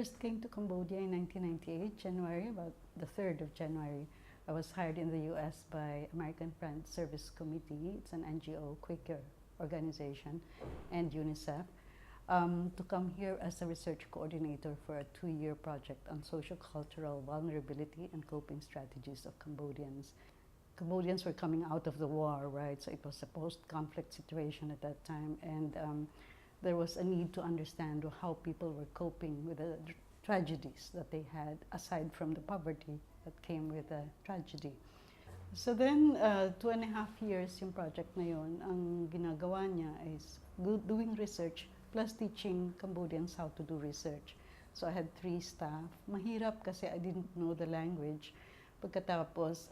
first came to Cambodia in 1998, January, about the 3rd of January. I was hired in the U.S. by American Friends Service Committee. It's an NGO, Quaker organization, and UNICEF, to come here as a research coordinator for a 2-year project on socio-cultural vulnerability and coping strategies of Cambodians. Cambodians were coming out of the war, right? So it was a post-conflict situation at that time, and there was a need to understand how people were coping with the tragedies that they had, aside from the poverty that came with the tragedy. So then, 2.5 years yung project na yun, ang ginagawa niya is doing research plus teaching Cambodians how to do research. So I had 3 staff. Mahirap kasi I didn't know the language. Pagkatapos,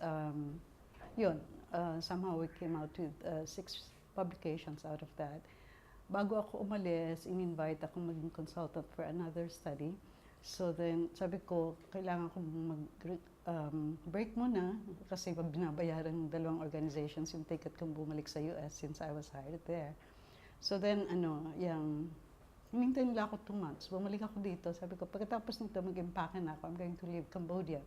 somehow we came out with 6 publications out of that. Bago ako umalis, in-invite ako maging consultant for another study. So then, sabi ko, kailangan kong mag-break muna kasi binabayaran ng 2 organizations yung ticket kong bumalik sa US since I was hired there. So then, hinintay nila ako 2 months. Bumalik ako dito. Sabi ko, pagkatapos nito, mag-impake na ako. I'm going to leave Cambodia.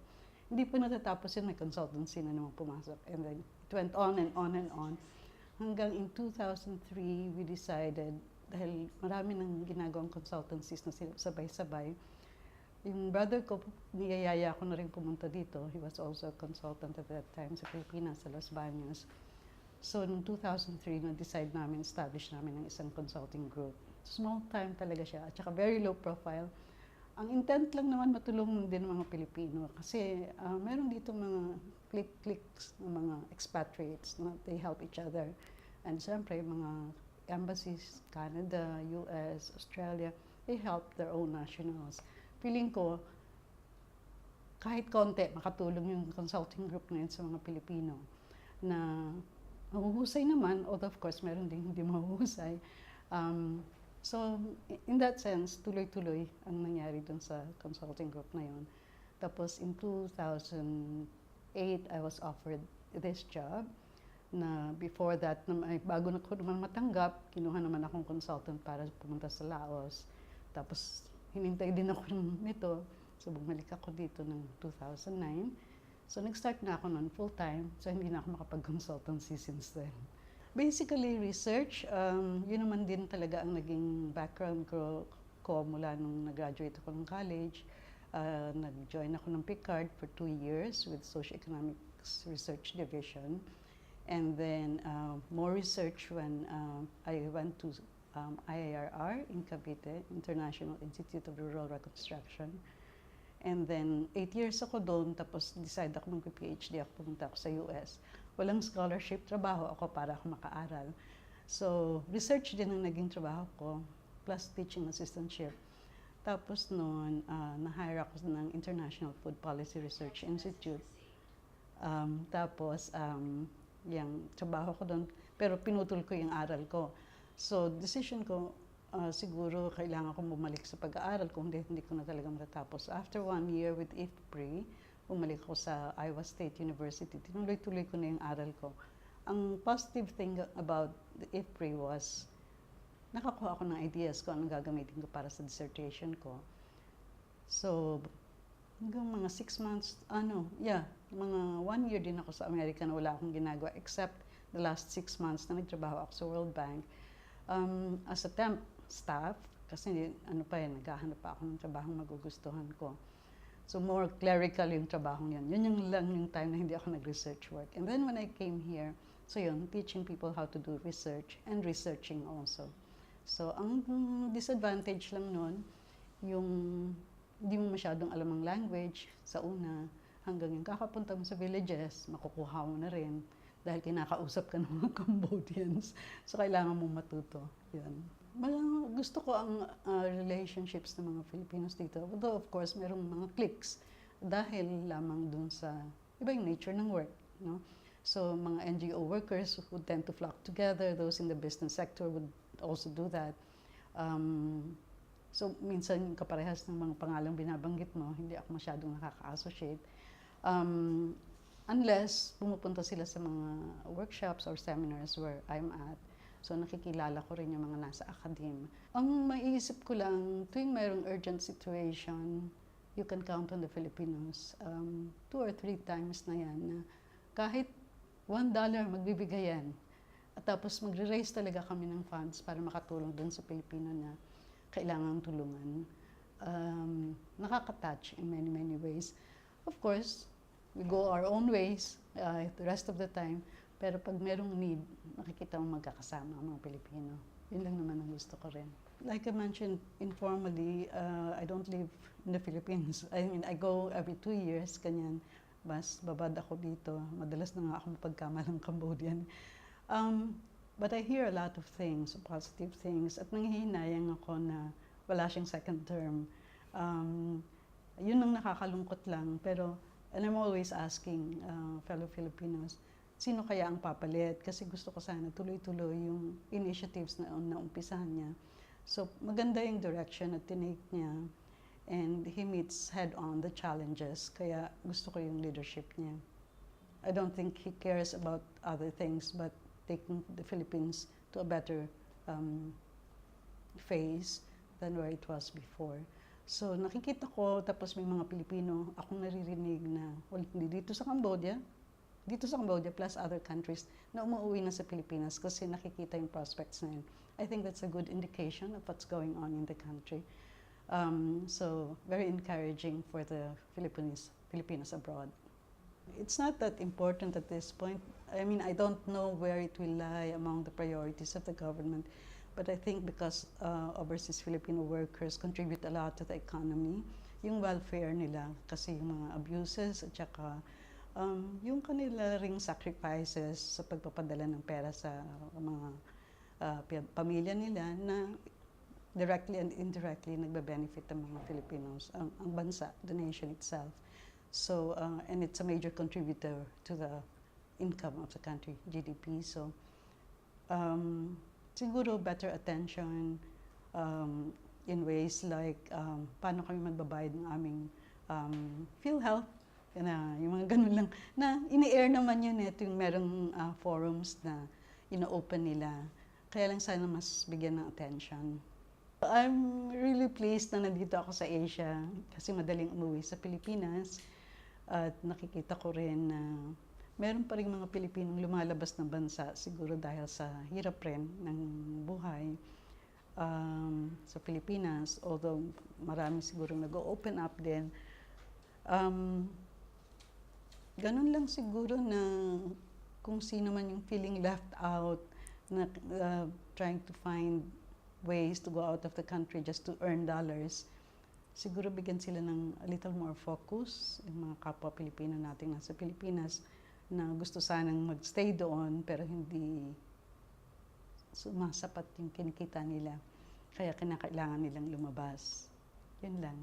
Hindi pa natatapos yun, may consultancy na naman pumasok. And then, it went on and on and on. Hanggang in 2003, we decided, dahil marami nang ginagawang consultancies na sabay-sabay, yung brother ko, niyayaya ko na rin pumunta dito. He was also a consultant at that time sa Pilipinas, sa Los Baños. So, noong 2003, na-decide namin, establish namin ng isang consulting group. Small time talaga siya, at saka very low profile. Ang intent lang naman matulungan din ng mga Pilipino kasi meron dito mga cliques ng mga expatriates na they help each other. And siyempre, mga embassies, Canada, US, Australia, they help their own nationals. Feeling ko, kahit konti, makatulong yung consulting group na yun sa mga Pilipino na mahuhusay naman, although of course meron din hindi mahuhusay. So, in that sense, tuloy-tuloy ang nangyari dun sa consulting group na yun. Tapos, in 2008, I was offered this job na before that, bago na ko naman matanggap, kinuha naman akong consultant para pumunta sa Laos. Tapos, hinintay din ako nito. So, bumalik ako dito ng 2009. So, nag-start na ako noon full-time. So, hindi na ako makapag-consultancy since then. Basically, research, yun naman din talaga ang naging background ko mula nung nag-graduate ako ng college. Nag-join ako ng PICARD for 2 years with Socioeconomics Research Division. And then more research when I went to IIRR in Cavite, International Institute of Rural Reconstruction. And then 8 years ako doon, tapos decide ako mag-PhD ako, pumunta ako sa US. Walang scholarship, trabaho ako para ako makaaral. So, research din ang naging trabaho ko, plus teaching assistantship. Tapos noon, na-hire ako ng International Food Policy Research Institute. Yung trabaho ko doon, pero pinutol ko yung aral ko. So, decision ko, siguro kailangan kong bumalik sa pag-aaral kung hindi ko na talaga matatapos. After 1 year with IFPRI, bumalik ako sa Iowa State University. Tinuloy-tuloy ko na yung aral ko. Ang positive thing about the IFPRI was, nakakuha ako ng ideas kung anong gagamitin ko para sa dissertation ko. So, hanggang mga 6 months, mga 1 year din ako sa Amerika na wala akong ginagawa except the last 6 months na nagtrabaho ako sa World Bank. As a temp staff, kasi naghahanap pa ako ng trabahong magugustuhan ko. So more clerical yung trabahong yun. Yun yung time na hindi ako nag-research work. And then when I came here, so yun, teaching people how to do research and researching also. So ang disadvantage lang nun, yung hindi mo masyadong alam ang language sa una, hanggang yung kakapunta mo sa villages, makukuha mo na rin. Dahil kinakausap ka ng mga Cambodians. So, kailangan mong matuto. Yan. Gusto ko ang relationships ng mga Filipinos dito. Although, of course, merong mga cliques. Dahil lamang dun sa iba yung nature ng work. No? So, mga NGO workers would tend to flock together. Those in the business sector would also do that. So, minsan yung kaparehas ng mga pangalang binabanggit mo, hindi ako masyadong nakaka-associate. Unless pumupunta sila sa mga workshops or seminars where I'm at. So nakikilala ko rin yung mga nasa academe. Ang maiisip ko lang, tuwing mayroong urgent situation, you can count on the Filipinos. 2 or 3 times na yan na kahit $1 magbibigay yan. At tapos magre-raise talaga kami ng funds para makatulong dun sa Pilipino na kailangang tulungan. Nakaka-touch in many, many ways. Of course, we go our own ways the rest of the time. Pero pag merong need, nakikita mo magkakasama ang mga Pilipino. Yun lang naman ang gusto ko rin. Like I mentioned informally, I don't live in the Philippines. I mean, I go every 2 years, kanyan. Bas, babad ako dito. Madalas na nga ako mapagkamalang Cambodian. But I hear a lot of things, positive things. At nanghihinayang ako na wala siyang second term. Yun ang nakakalungkot lang. Pero, and I'm always asking fellow Filipinos, sino kaya ang papalit? Kasi gusto ko sana tuloy-tuloy yung initiatives na naumpisahan niya. So, maganda yung direction na tinake niya. And he meets head-on the challenges. Kaya gusto ko yung leadership niya. I don't think he cares about other things, but taking the Philippines to a better phase than where it was before. So, nakikita ko, tapos may mga Pilipino, akong naririnig na, well, hindi dito sa Cambodia plus other countries, na umuwi na sa Pilipinas kasi nakikita yung prospects na yun. I think that's a good indication of what's going on in the country. So, very encouraging for the Filipinos abroad. It's not that important at this point. I mean, I don't know where it will lie among the priorities of the government, but I think because overseas Filipino workers contribute a lot to the economy, yung welfare nila, kasi yung mga abuses at saka yung kanila ring sacrifices sa pagpapadala ng pera sa mga pamilya nila na directly and indirectly nagbe-benefit ang mga Filipinos, ang bansa, the nation itself. So, and it's a major contributor to the income of the country, GDP. So, siguro better attention in ways like paano kami magbabayad ng aming PhilHealth, yung mga ganun lang. Na ini-air naman yun, ito yung merong forums na ino-open nila. Kaya lang sana mas bigyan ng attention. I'm really pleased na nandito ako sa Asia kasi madaling umuwi sa Pilipinas. At nakikita ko rin na meron pa rin mga Pilipinong lumalabas ng bansa siguro dahil sa hirap rin ng buhay sa Pilipinas. Although marami siguro nag-open up din. Ganun lang siguro na kung sino man yung feeling left out, na trying to find ways to go out of the country just to earn dollars, siguro bigyan sila ng a little more focus, yung mga kapwa Pilipino natin nasa Pilipinas, na gusto sanang magstay doon pero hindi sumasapat yung kinikita nila. Kaya kinakailangan nilang lumabas. Yun lang.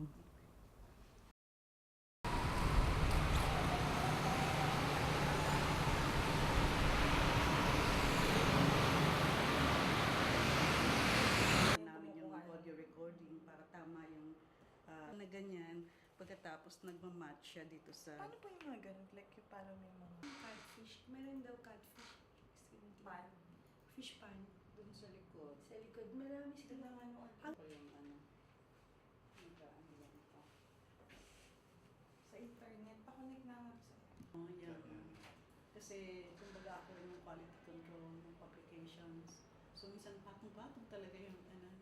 Na ganyan, pagkatapos nagmamatch siya dito sa... Paano po yung mga ganun? Like, yung parang may mga... Catfish. Meron daw catfish. Pan? Fish pan. Doon sa likod. Sa likod. Marami sila ng ano. Ako yung ano. Nag-ano lang ito. Sa internet. Pa-connect na nga sa... Oh, yeah. Kasi, kumbaga ako rin yung quality control ng publications. So, minsan patong-patong talaga yung ano.